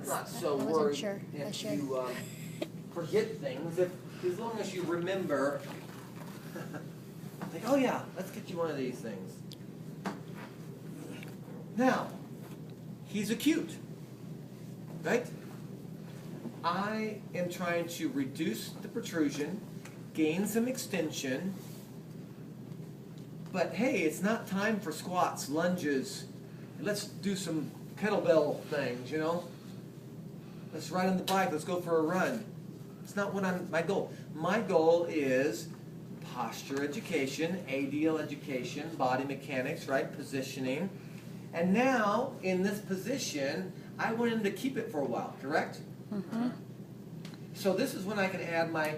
not so worried if you forget things. As long as you remember, think, oh yeah, let's get you one of these things. Now, he's acute, right? I am trying to reduce the protrusion, gain some extension, but hey, it's not time for squats, lunges. Let's do some kettlebell things, you know? Let's ride on the bike, let's go for a run. It's not what my goal. My goal is posture education, ADL education, body mechanics, right? Positioning. And now, in this position, I want him to keep it for a while, correct? Mm-hmm. So this is when I can add my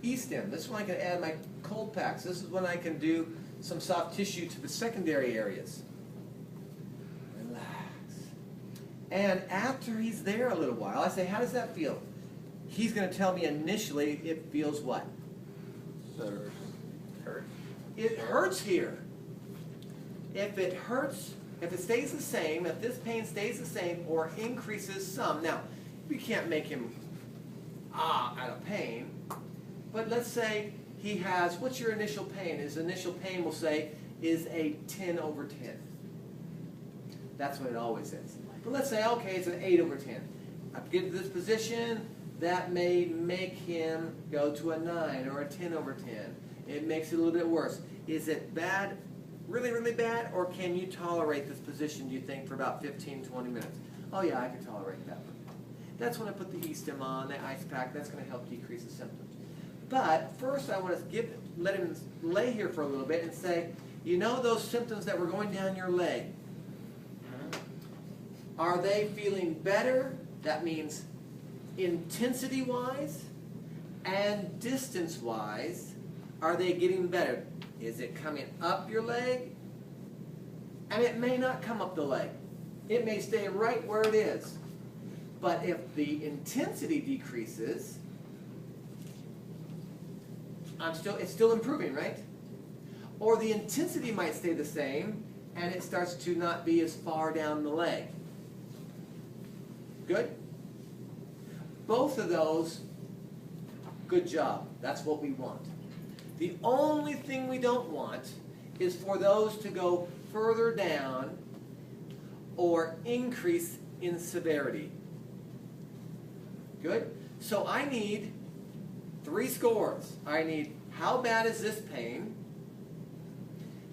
E-stim. This is when I can add my cold packs. This is when I can do some soft tissue to the secondary areas. Relax. And after he's there a little while, I say, how does that feel? He's going to tell me initially it feels what? Hurt. It hurts here. If it hurts, if it stays the same, if this pain stays the same or increases some, now, we can't make him out of pain, but let's say he has, what's your initial pain? His initial pain, we'll say, is a 10/10. That's what it always is. But let's say, okay, it's an 8/10. I get to this position, that may make him go to a 9 or a 10/10. It makes it a little bit worse. Is it bad, really, really bad, or can you tolerate this position, do you think, for about 15, 20 minutes? Oh yeah, I can tolerate that. That's when I put the E-stim on, the ice pack. That's going to help decrease the symptoms. But first I want to let him lay here for a little bit and say, you know those symptoms that were going down your leg? Are they feeling better? That means intensity-wise and distance-wise, are they getting better? Is it coming up your leg? And it may not come up the leg. It may stay right where it is. But if the intensity decreases, it's still improving, right? Or the intensity might stay the same, and it starts to not be as far down the leg. Good? Both of those, good job. That's what we want. The only thing we don't want is for those to go further down or increase in severity. Good? So I need 3 scores. I need how bad is this pain?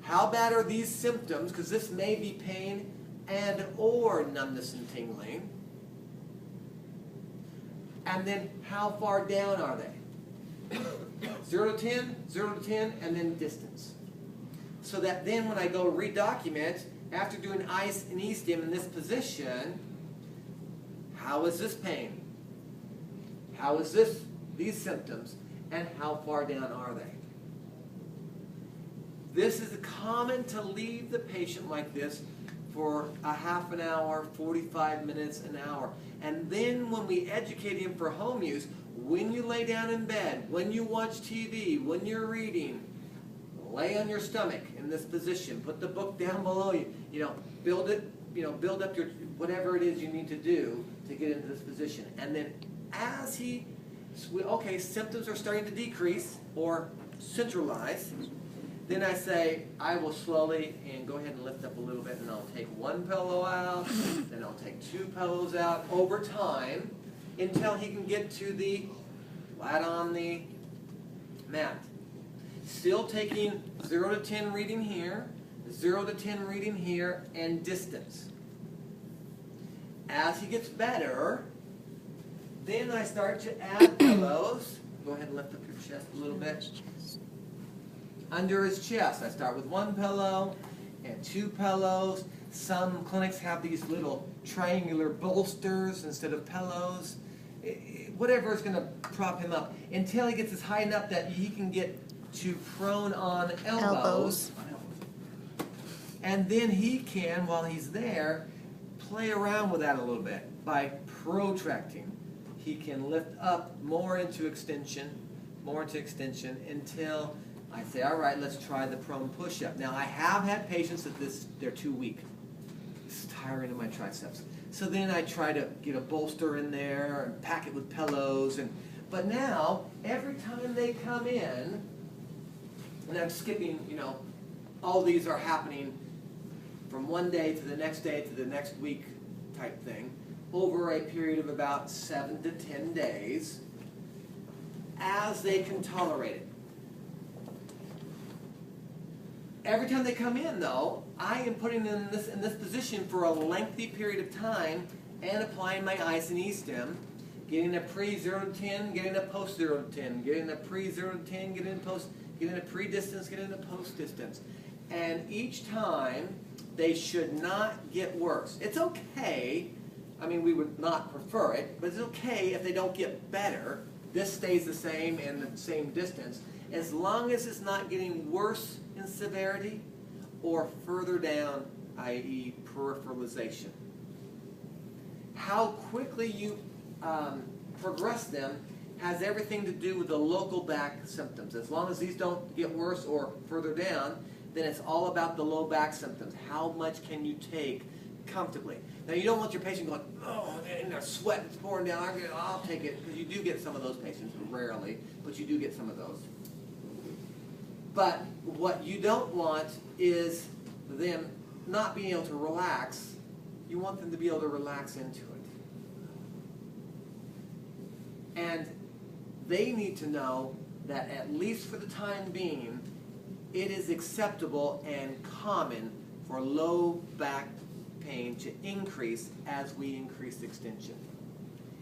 How bad are these symptoms? Because this may be pain and or numbness and tingling. And then how far down are they? 0 to 10, 0 to 10, and then distance. So that then when I go redocument, after doing ice and E-stim in this position, how is this pain? How is these symptoms? And how far down are they? This is common to leave the patient like this for a half an hour, 45 minutes, an hour. And then when we educate him for home use, when you lay down in bed, when you watch TV, when you're reading, lay on your stomach in this position. Put the book down below you. Build up your whatever it is you need to do to get into this position. And then as symptoms are starting to decrease or centralize, then I say, I will slowly and go ahead and lift up a little bit, and I'll take 1 pillow out, then I'll take 2 pillows out over time until he can get to the flat on the mat. Still taking 0 to 10 reading here, 0 to 10 reading here, and distance. As he gets better, then I start to add pillows. Go ahead and lift up your chest a little bit. Under his chest, I start with 1 pillow and 2 pillows. Some clinics have these little triangular bolsters instead of pillows. Whatever is going to prop him up until he gets as high enough that he can get to prone on elbows. And then he can, while he's there, play around with that a little bit by protracting. He can lift up more into extension until I say, all right, let's try the prone push-up. Now, I have had patients that they're too weak. It's tiring in my triceps. So then I try to get a bolster in there and pack it with pillows. But now, every time they come in, and I'm skipping, all these are happening from one day to the next week type thing, over a period of about 7 to 10 days, as they can tolerate it. Every time they come in, though, I am putting them in this position for a lengthy period of time and applying my ice and E-stim, getting a pre-0 to 10, getting a post-0 to 10, getting a pre-0 to 10, getting a pre-distance, getting a post-distance. And each time, they should not get worse. It's okay. I mean, we would not prefer it, but it's okay if they don't get better. This stays the same and the same distance, as long as it's not getting worse in severity or further down, i.e. peripheralization. How quickly you progress them has everything to do with the local back symptoms. As long as these don't get worse or further down, then it's all about the low back symptoms. How much can you take comfortably? Now, you don't want your patient going, oh, and they're sweating, it's pouring down, I'll take it, because you do get some of those patients, rarely, but you do get some of those. But what you don't want is them not being able to relax. You want them to be able to relax into it. And they need to know that, at least for the time being, it is acceptable and common for low back pain to increase as we increase extension.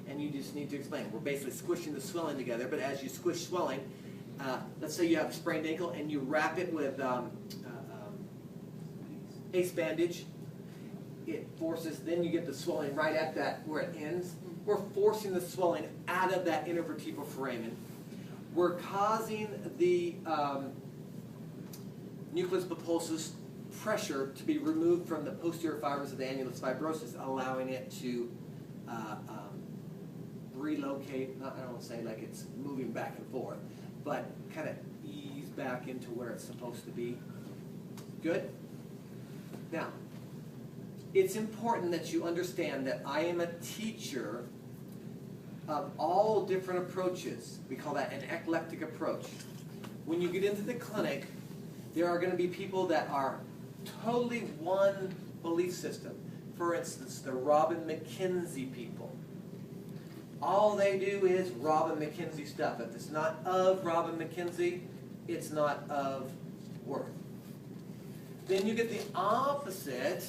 And you just need to explain. We're basically squishing the swelling together, but as you squish swelling, let's say you have a sprained ankle and you wrap it with ace bandage. It forces, then you get the swelling right at that where it ends. We're forcing the swelling out of that intervertebral foramen. We're causing the nucleus pulposus pressure to be removed from the posterior fibers of the annulus fibrosus, allowing it to relocate. I don't want to say like it's moving back and forth, but kind of ease back into where it's supposed to be. Good? Now, it's important that you understand that I am a teacher of all different approaches. We call that an eclectic approach. When you get into the clinic, there are going to be people that are totally one belief system. For instance, the Robin McKenzie people. All they do is Robin McKenzie stuff. If it's not of Robin McKenzie, it's not of worth. Then you get the opposite,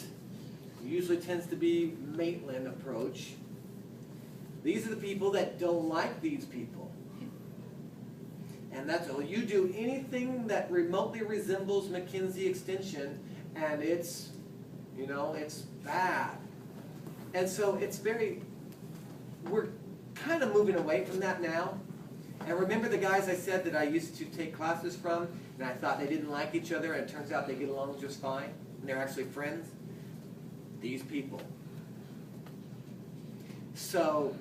usually tends to be Maitland approach. These are the people that don't like these people. And that's, well, you do anything that remotely resembles McKenzie extension, and it's, it's bad. And so it's we're kind of moving away from that now. And remember the guys I said that I used to take classes from, and I thought they didn't like each other, and it turns out they get along just fine, and they're actually friends? These people. So